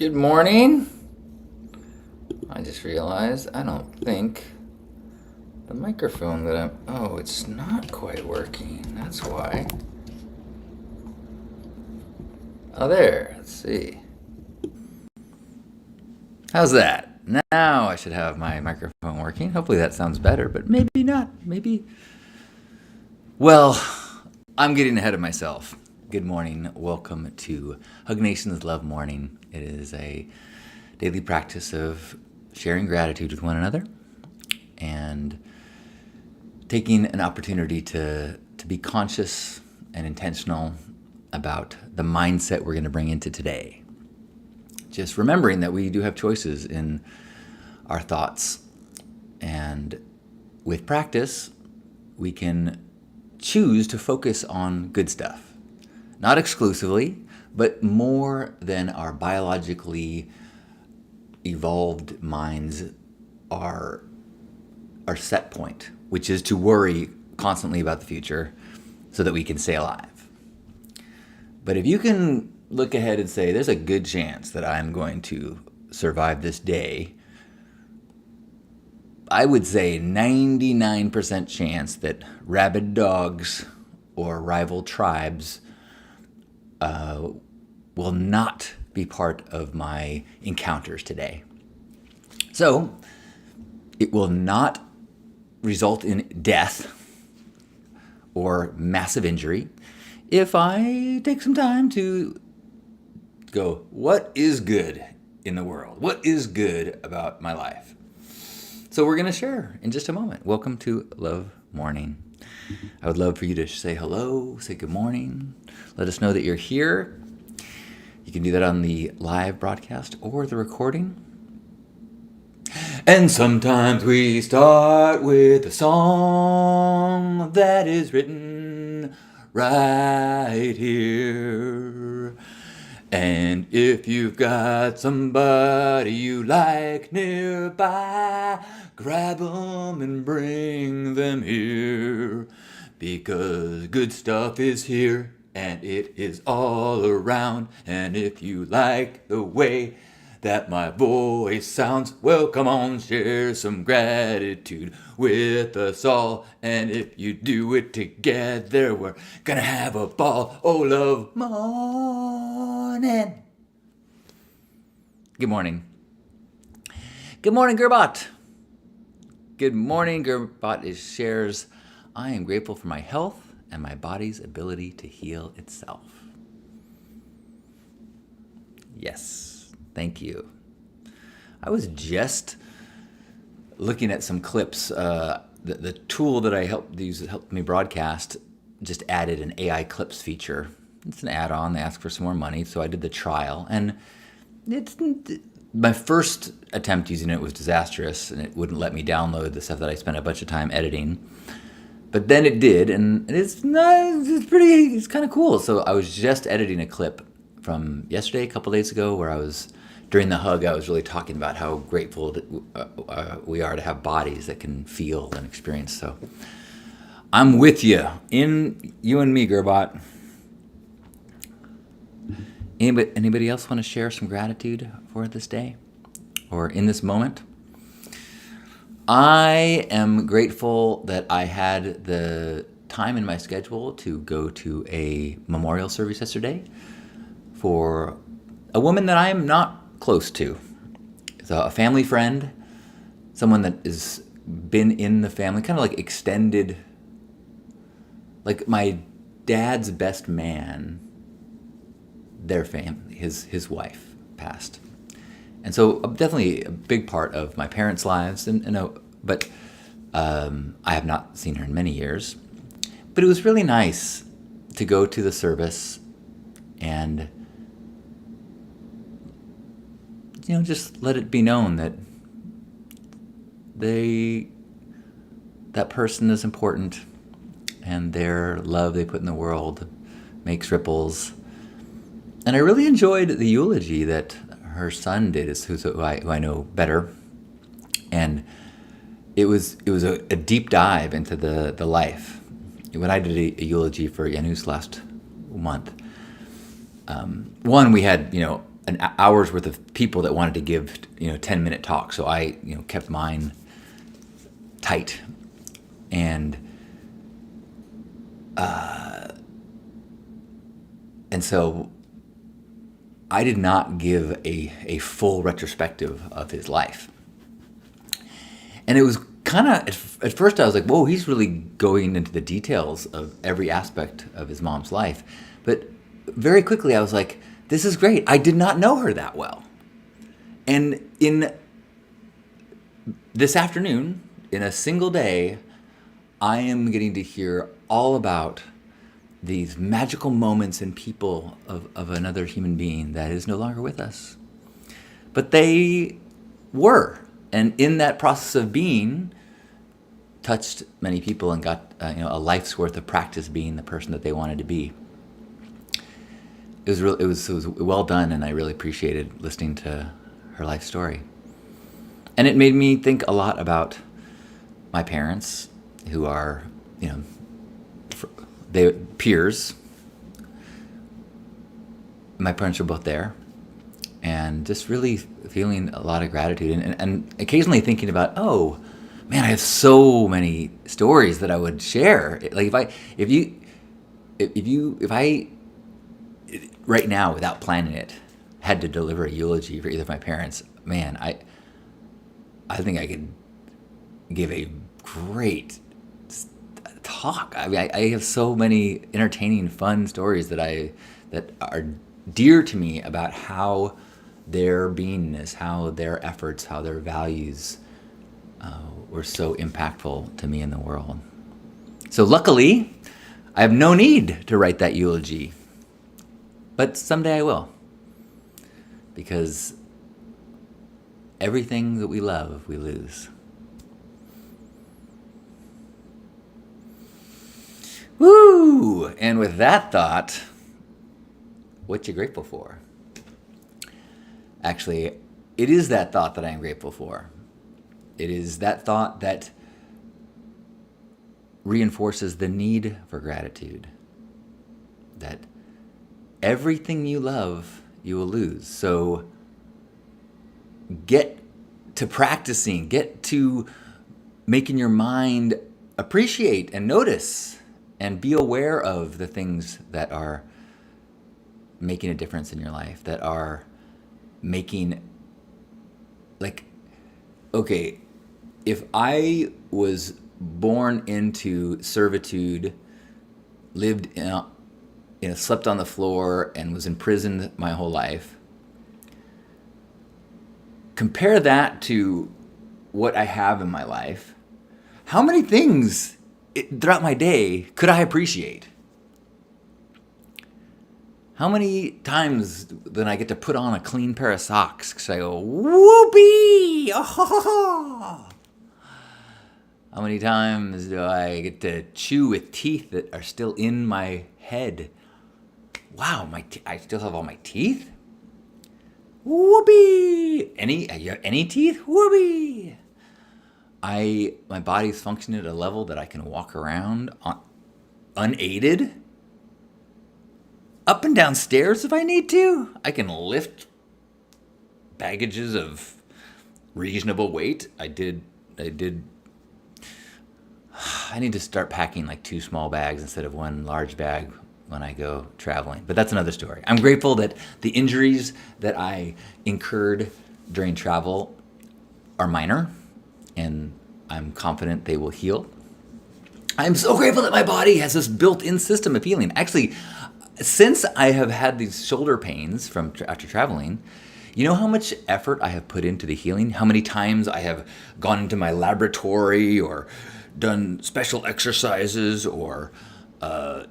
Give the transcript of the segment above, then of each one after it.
Good morning. I just realized I don't think the microphone that I'm. Oh, it's not quite working. That's why. Oh, there. Let's see. How's that? Now I should have my microphone working. Hopefully that sounds better, but maybe not. Maybe. Well, I'm getting ahead of myself. Good morning. Welcome to Hug Nation's Love Morning. It is a daily practice of sharing gratitude with one another and taking an opportunity to be conscious and intentional about the mindset we're going to bring into today. Just remembering that we do have choices in our thoughts, and with practice, we can choose to focus on good stuff. Not exclusively, but more than our biologically evolved minds are our set point, which is to worry constantly about the future so that we can stay alive. But if you can look ahead and say, there's a good chance that I'm going to survive this day, I would say 99% chance that rabid dogs or rival tribes will not be part of my encounters today. So it will not result in death or massive injury if I take some time to go, what is good in the world? What is good about my life? So we're going to share in just a moment. Welcome to Love Morning. I would love for you to say hello, say good morning. Let us know that you're here. You can do that on the live broadcast or the recording. And sometimes we start with a song that is written right here. And if you've got somebody you like nearby, grab 'em and bring them here. Because good stuff is here and it is all around. And if you like the way that my voice sounds, well, come on, share some gratitude with us all. And if you do it together, we're gonna have a ball. Oh, love morning. Good morning. Good morning, Gerbot. Good morning, Gerbot shares, I am grateful for my health and my body's ability to heal itself. Yes, thank you. I was just looking at some clips. The tool that I helped me broadcast just added an AI clips feature. It's an add-on. They ask for some more money, so I did the trial. And my first attempt using it was disastrous, and it wouldn't let me download the stuff that I spent a bunch of time editing. But then it did, and it's kind of cool. So I was just editing a clip from yesterday, a couple days ago, where during the hug, I was really talking about how grateful we are to have bodies that can feel and experience. So I'm with you, in you and me, Gerbot. Anybody else want to share some gratitude for this day or in this moment? I am grateful that I had the time in my schedule to go to a memorial service yesterday for a woman that I am not close to. It's a family friend, someone that has been in the family, kind of like extended, like my dad's best man, their family, his wife passed. And so definitely a big part of my parents' lives, but I have not seen her in many years. But it was really nice to go to the service and just let it be known that that person is important, and their love they put in the world makes ripples. And I really enjoyed the eulogy that her son did, who I know better, and it was a deep dive into the life. When I did a eulogy for Janusz last month, one, we had hour's worth of people that wanted to give 10-minute talks. So I kept mine tight, and so I did not give a full retrospective of his life. And it was kind of, at first I was like, whoa, he's really going into the details of every aspect of his mom's life. But very quickly I was like, this is great. I did not know her that well. And in this afternoon, in a single day, I am getting to hear all about these magical moments and people of another human being that is no longer with us. But they were. And in that process of being, touched many people and got a life's worth of practice being the person that they wanted to be. It was well done, and I really appreciated listening to her life story. And it made me think a lot about my parents, who are, they peers. My parents are both there, and just really feeling a lot of gratitude, and occasionally thinking about, oh man, I have so many stories that I would share. Like if I right now, without planning it, had to deliver a eulogy for either of my parents, man, I think I could give a great talk. I mean, I have so many entertaining, fun stories that are dear to me about how their beingness, how their efforts, how their values were so impactful to me in the world. So luckily, I have no need to write that eulogy, but someday I will, because everything that we love, we lose. Woo! And with that thought, what you grateful for? Actually, it is that thought that I am grateful for. It is that thought that reinforces the need for gratitude. That everything you love, you will lose. So get to practicing, get to making your mind appreciate and notice and be aware of the things that are making a difference in your life, that are making, like, okay, if I was born into servitude, lived slept on the floor and was imprisoned my whole life, compare that to what I have in my life. How many things throughout my day could I appreciate? How many times then I get to put on a clean pair of socks because I go, whoopee! Oh! How many times do I get to chew with teeth that are still in my head? Wow, I still have all my teeth? Whoopee! Any teeth? Whoopee! My body's functioning at a level that I can walk around unaided, up and down stairs if I need to. I can lift baggages of reasonable weight. I need to start packing like 2 small bags instead of 1 large bag when I go traveling. But that's another story. I'm grateful that the injuries that I incurred during travel are minor, and I'm confident they will heal. I'm so grateful that my body has this built-in system of healing. Actually, since I have had these shoulder pains from after traveling, you know how much effort I have put into the healing? How many times I have gone into my laboratory or done special exercises or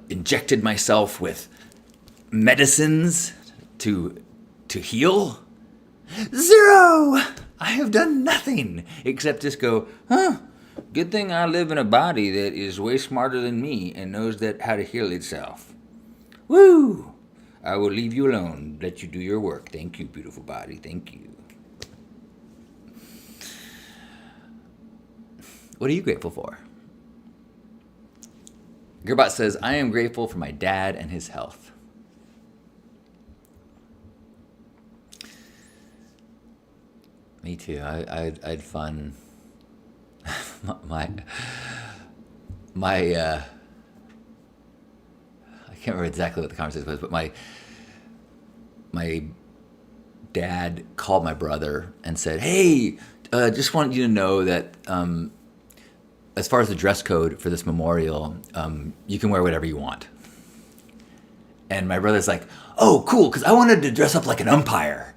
injected myself with medicines to heal? 0! I have done nothing except just go, good thing I live in a body that is way smarter than me and knows how to heal itself. Woo! I will leave you alone, let you do your work. Thank you, beautiful body. Thank you. What are you grateful for? Gerbot says, I am grateful for my dad and his health. Me too. I had fun. my my I can't remember exactly what the conversation was, but my dad called my brother and said, "Hey, just want you to know that as far as the dress code for this memorial, you can wear whatever you want." And my brother's like, "Oh, cool, because I wanted to dress up like an umpire."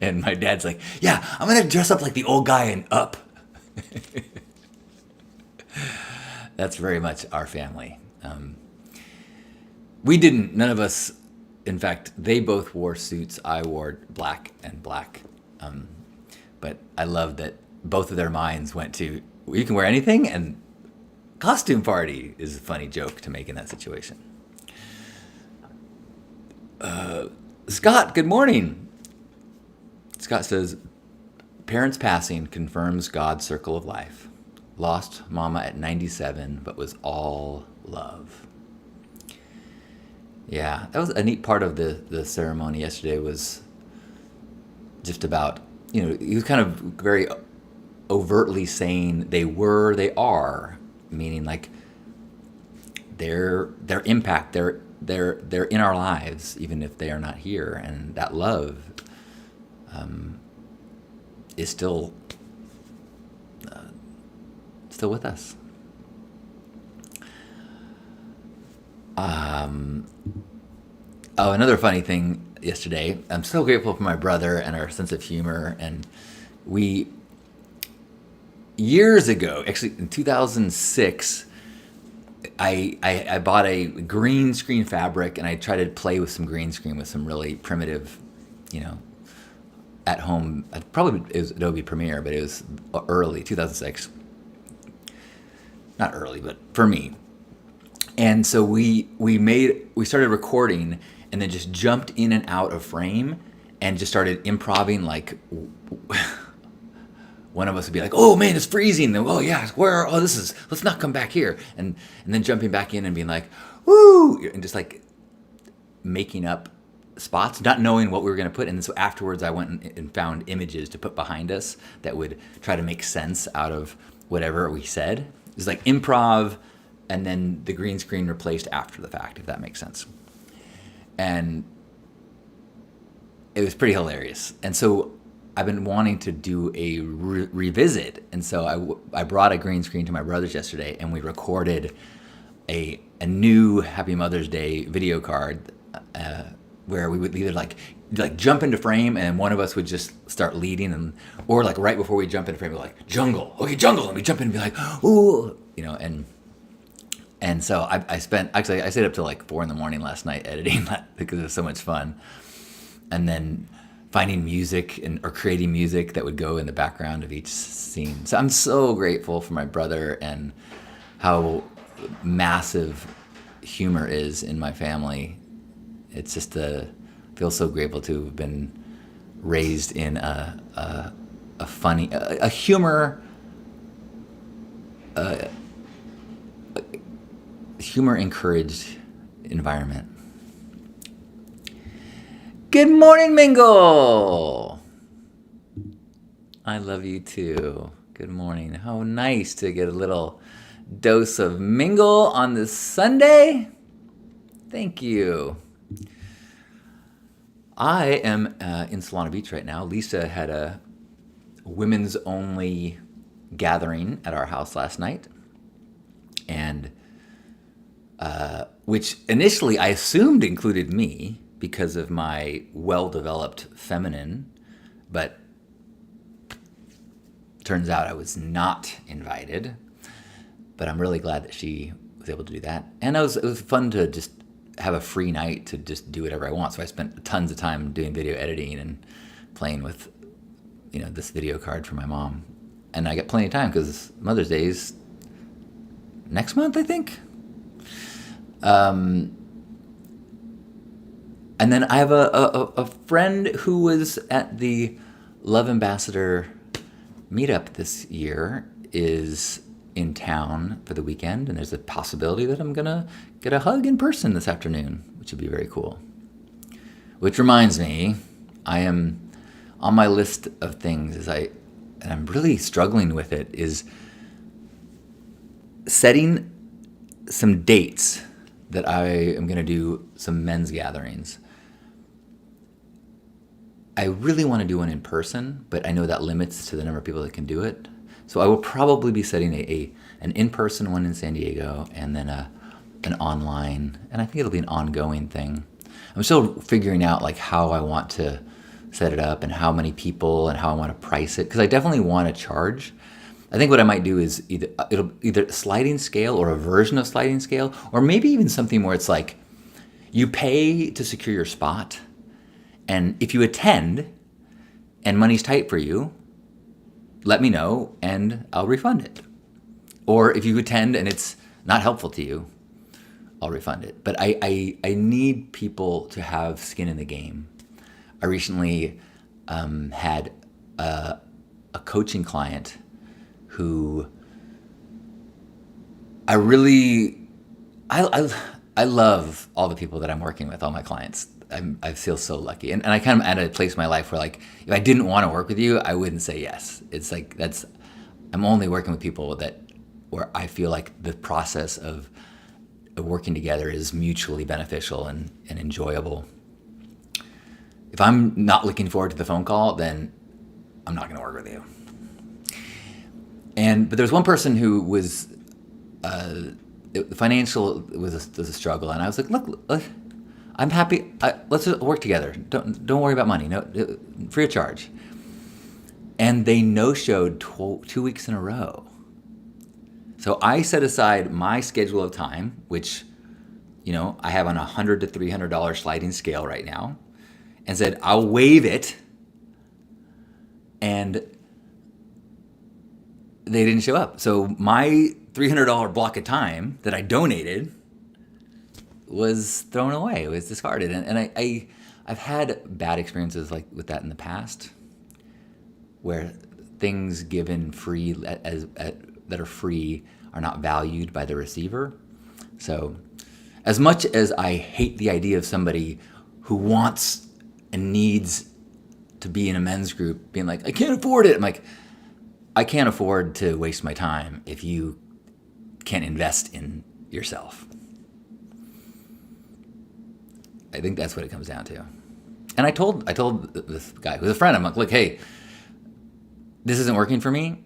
And my dad's like, "Yeah, I'm gonna dress up like the old guy in Up." That's very much our family. We didn't, none of us, in fact, they both wore suits. I wore black and black. But I love that both of their minds went to, you can wear anything, and costume party is a funny joke to make in that situation. Scott, good morning. Scott says, parents passing confirms God's circle of life. Lost mama at 97, but was all love. Yeah, that was a neat part of the ceremony yesterday, was just about, he was kind of very overtly saying they are, meaning like their impact, they're in our lives, even if they are not here, and that love is still with us. Another funny thing yesterday, I'm so grateful for my brother and our sense of humor. And we, years ago, actually in 2006, I bought a green screen fabric, and I tried to play with some green screen with some really primitive, at home. Probably it was Adobe Premiere, but it was early 2006. Not early, but for me. And so we started recording, and then just jumped in and out of frame, and just started improvising. Like one of us would be like, "Oh man, it's freezing." Then, "Oh yeah, let's not come back here." And then jumping back in and being like, "Woo!" and just like making up spots, not knowing what we were going to put. And so afterwards, I went and found images to put behind us that would try to make sense out of whatever we said. It was like improv, and then the green screen replaced after the fact, if that makes sense. And it was pretty hilarious. And so I've been wanting to do a revisit. And so I brought a green screen to my brother's yesterday, and we recorded a new Happy Mother's Day video card where we would either like jump into frame, and one of us would just start leading, or like right before we jump into frame, we're like, "Jungle, okay, jungle," and we jump in and be like, "Ooh," and so I stayed up till like 4 a.m. last night editing that because it was so much fun, and then finding music or creating music that would go in the background of each scene. So I'm so grateful for my brother and how massive humor is in my family. It's just feel so grateful to have been raised in a funny, a humor encouraged environment. Good morning, Mingle. I love you too. Good morning. How nice to get a little dose of Mingle on this Sunday. Thank you. I am in Solana Beach right now. Lisa had a women's only gathering at our house last night, and which initially I assumed included me because of my well-developed feminine, but turns out I was not invited. But I'm really glad that she was able to do that, and it was fun to just have a free night to just do whatever I want. So I spent tons of time doing video editing and playing with, this video card for my mom. And I got plenty of time because Mother's Day is next month, I think. And then I have a friend who was at the Love Ambassador meetup this year is in town for the weekend, and there's a possibility that I'm gonna get a hug in person this afternoon, which would be very cool. Which reminds me, I am on my list of things and I'm really struggling with it, is setting some dates that I am going to do some men's gatherings. I really want to do one in person, but I know that limits to the number of people that can do it. So I will probably be setting an in-person one in San Diego, and then an online, and I think it'll be an ongoing thing. I'm still figuring out like how I want to set it up and how many people and how I want to price it, because I definitely want to charge. I think what I might do is either sliding scale or a version of sliding scale, or maybe even something where it's like you pay to secure your spot, and if you attend and money's tight for you, let me know and I'll refund it. Or if you attend and it's not helpful to you, I'll refund it. But I need people to have skin in the game. I recently had a coaching client who I love all the people that I'm working with, all my clients. I feel so lucky. And I kind of at a place in my life where like, if I didn't want to work with you, I wouldn't say yes. It's like, I'm only working with people where I feel like the process of working together is mutually beneficial and enjoyable. If I'm not looking forward to the phone call, then I'm not going to work with you. But there's one person who was, financial was a struggle, and I was like, look, I'm happy. Let's just work together. Don't worry about money. No, free of charge. And they no-showed 2 weeks in a row. So I set aside my schedule of time, which, I have on a $100 to $300 sliding scale right now, and said, I'll waive it. And they didn't show up. So my $300 block of time that I donated was thrown away. It was discarded. And I've had bad experiences like with that in the past, where things given free that are free are not valued by the receiver. So as much as I hate the idea of somebody who wants and needs to be in a men's group being like, I can't afford it. I'm like, I can't afford to waste my time if you can't invest in yourself. I think that's what it comes down to. And I told this guy who's a friend, I'm like, look, hey, this isn't working for me.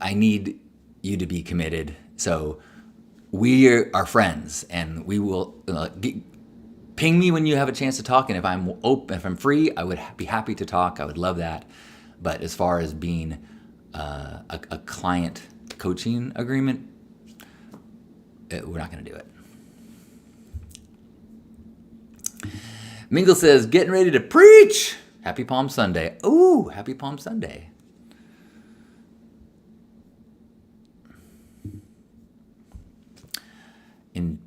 I need you to be committed. So we are friends, and we will ping me when you have a chance to talk. And if I'm open, if I'm free, I would be happy to talk. I would love that. But as far as being a client coaching agreement, we're not going to do it. Mingle says, getting ready to preach. Happy Palm Sunday. Ooh, happy Palm Sunday. And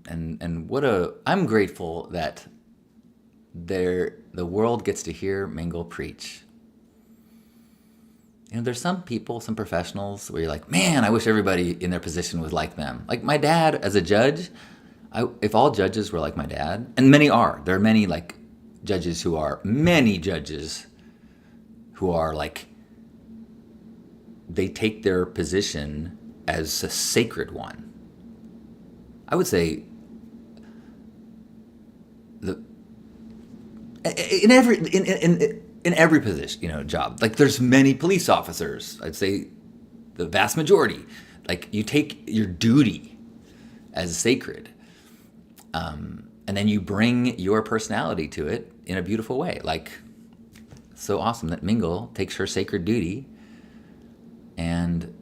I'm grateful that the world gets to hear Mingle preach. There's some people, some professionals where you're like, man, I wish everybody in their position was like them. Like my dad as a judge, if all judges were like my dad, and many are, there are many judges who are like, they take their position as a sacred one. I would say in every position, job, like there's many police officers. I'd say the vast majority, like you take your duty as sacred, and then you bring your personality to it in a beautiful way. Like, so awesome that Mingle takes her sacred duty and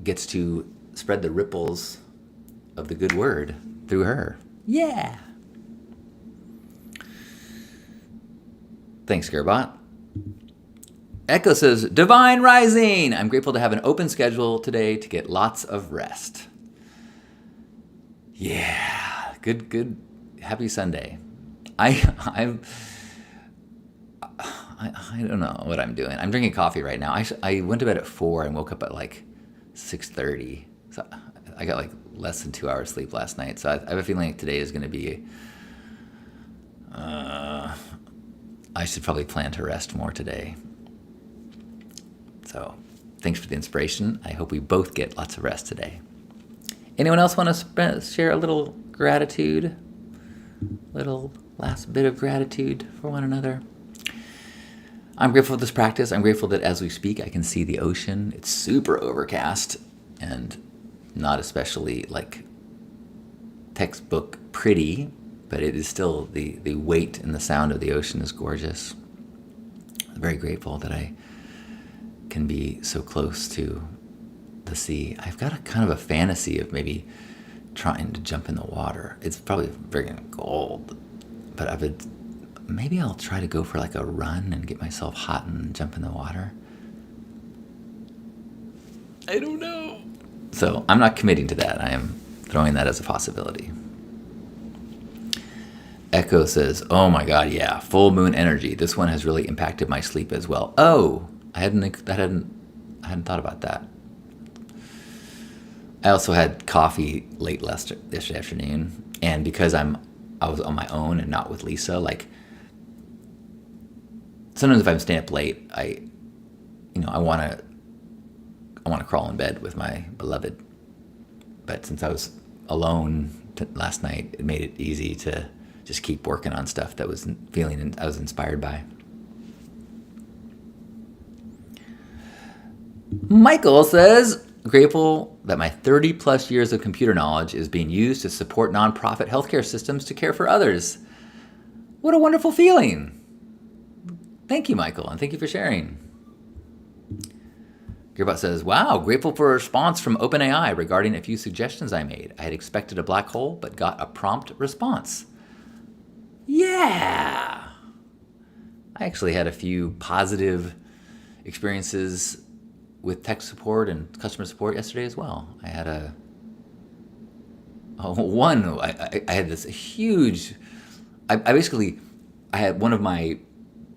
gets to spread the ripples of the good word through her. Yeah. Thanks, Gearbot. Echo says, Divine Rising. I'm grateful to have an open schedule today to get lots of rest. Yeah. Good. Happy Sunday. I don't know what I'm doing. I'm drinking coffee right now. I went to bed at 4 and woke up at 6:30. So I got less than 2 hours sleep last night. So I have a feeling today is going to be, I I should probably plan to rest more today. So thanks for the inspiration. I hope we both get lots of rest today. Anyone else want to share a little gratitude? Little last bit of gratitude for one another? I'm grateful for this practice. I'm grateful that as we speak, I can see the ocean. It's super overcast and not especially like textbook pretty, but it is still the weight and the sound of the ocean is gorgeous. I'm very grateful that I can be so close to the sea. I've got a kind of a fantasy of maybe trying to jump in the water. It's probably very cold, but maybe I'll try to go for like a run and get myself hot and jump in the water. I don't know. So I'm not committing to that. I am throwing that as a possibility. Echo says, oh my God, yeah, full moon energy. This one has really impacted my sleep as well. Oh, I hadn't thought about that. I also had coffee late yesterday afternoon, and because I was on my own and not with Lisa, like sometimes if I'm staying up late, I want to crawl in bed with my beloved. But since I was alone last night, it made it easy to just keep working on stuff that I was inspired by. Michael says, grateful that my 30 plus years of computer knowledge is being used to support nonprofit healthcare systems to care for others. What a wonderful feeling. Thank you, Michael, and thank you for sharing. Gearbot says, wow, grateful for a response from OpenAI regarding a few suggestions I made. I had expected a black hole, but got a prompt response. Yeah. I actually had a few positive experiences with tech support and customer support yesterday as well. I had I had this huge, I had one of my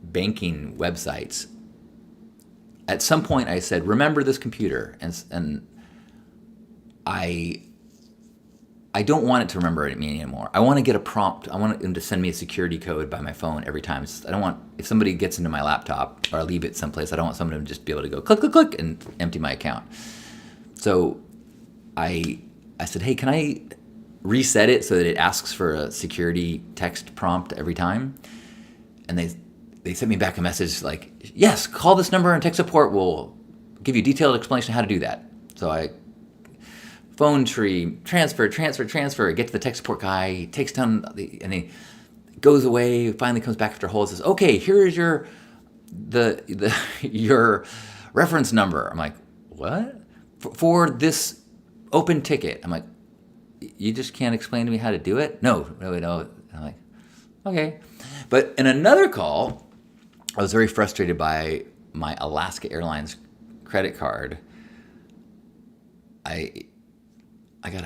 banking websites. At some point I said, remember this computer, and I don't want it to remember me anymore. I want to get a prompt. I want them to send me a security code by my phone every time. I don't want, if somebody gets into my laptop or I leave it someplace, I don't want someone to just be able to go click, click, click and empty my account. So I said, hey, can I reset it so that it asks for a security text prompt every time? And they sent me back a message like, yes, call this number and tech support will give you a detailed explanation of how to do that. So I phone tree, transfer, get to the tech support guy, he takes down and he goes away, finally comes back after a hold and says, okay, here is your reference number. I'm like, what? For this open ticket. I'm like, you just can't explain to me how to do it? No. I'm like, okay. But in another call, I was very frustrated by my Alaska Airlines credit card. I got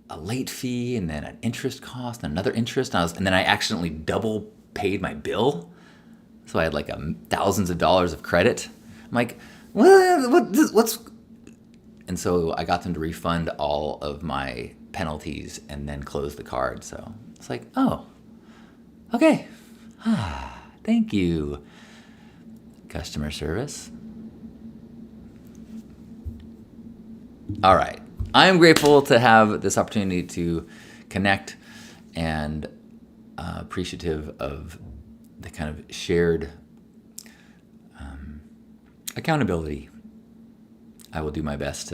a late fee and then an interest cost and another interest. And then I accidentally double paid my bill. So I had like thousands of dollars of credit. I'm like, what's... And so I got them to refund all of my penalties and then close the card. So it's like, oh, okay. Thank you, customer service. All right. I am grateful to have this opportunity to connect and appreciative of the kind of shared accountability. I will do my best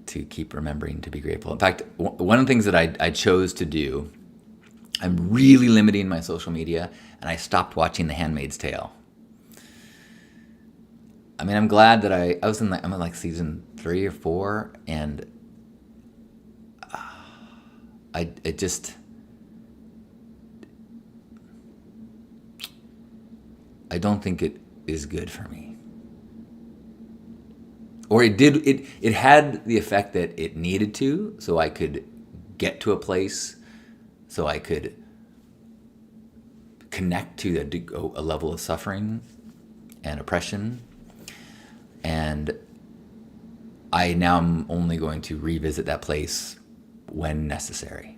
to keep remembering to be grateful. In fact, one of the things that I chose to do, I'm really limiting my social media, and I stopped watching The Handmaid's Tale. I mean, I'm glad that I'm in like season 3 or 4, and I don't think it is good for me. Or it had the effect that it needed to, so I could get to a place, so I could connect to a level of suffering and oppression. And I now am only going to revisit that place when necessary.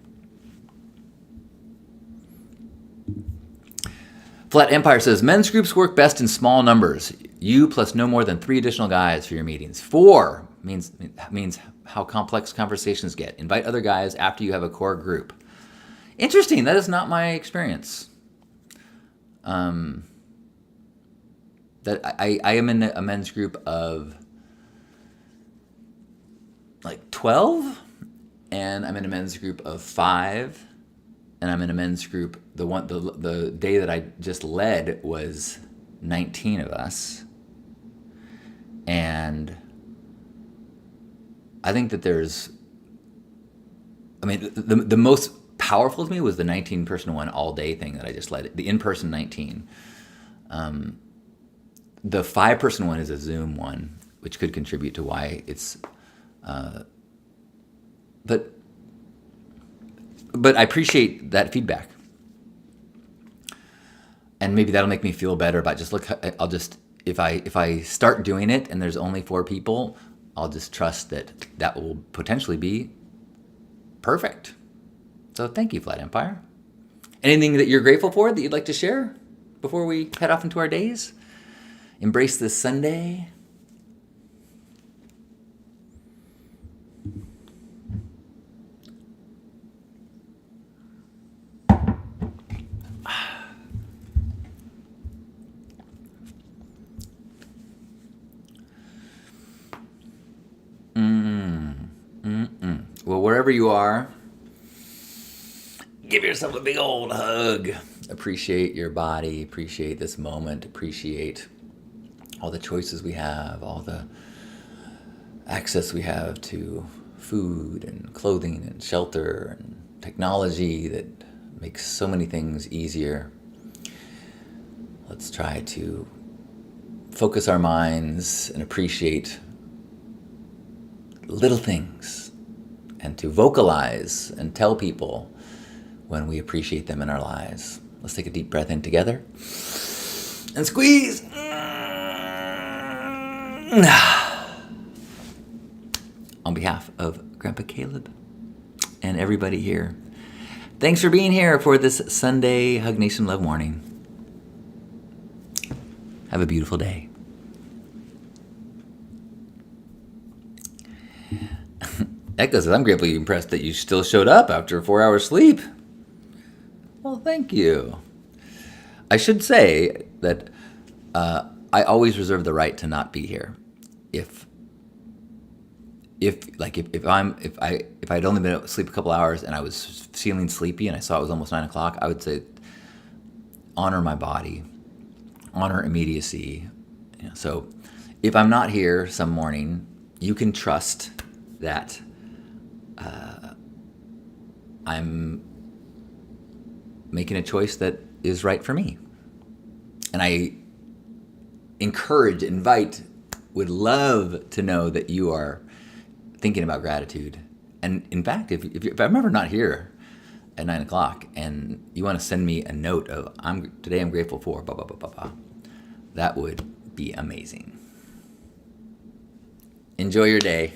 Flat Empire says, men's groups work best in small numbers. You plus no more than 3 additional guys for your meetings. 4 means how complex conversations get. Invite other guys after you have a core group. Interesting. That is not my experience. That I am in a men's group of like 12, and I'm in a men's group of 5, and I'm in a men's group. The day that I just led was 19 of us, and I think that the most powerful to me was the 19-person one all day thing that I just led, the in-person 19. The 5-person one is a Zoom one, which could contribute to why it's, but I appreciate that feedback. And maybe that'll make me feel better about if I start doing it and there's only 4 people, I'll just trust that will potentially be perfect. So thank you, Flat Empire. Anything that you're grateful for that you'd like to share before we head off into our days? Embrace this Sunday. Well, wherever you are, give yourself a big old hug. Appreciate your body. Appreciate this moment. Appreciate all the choices we have, all the access we have to food and clothing and shelter and technology that makes so many things easier. Let's try to focus our minds and appreciate little things, and to vocalize and tell people when we appreciate them in our lives. Let's take a deep breath in together and squeeze. On behalf of Grandpa Caleb and everybody here, thanks for being here for this Sunday Hug Nation Love Morning. Have a beautiful day. Echo says, I'm greatly impressed that you still showed up after a 4 hours sleep. Well, thank you. I should say that I always reserve the right to not be here. If I'd only been asleep a couple hours and I was feeling sleepy and I saw it was almost 9 o'clock, I would say, honor my body, honor immediacy. So if I'm not here some morning, you can trust that I'm making a choice that is right for me. And I would love to know that you are thinking about gratitude. And in fact, if I'm ever not here at 9 o'clock and you want to send me a note of, today I'm grateful for, blah, blah, blah, blah, blah, that would be amazing. Enjoy your day.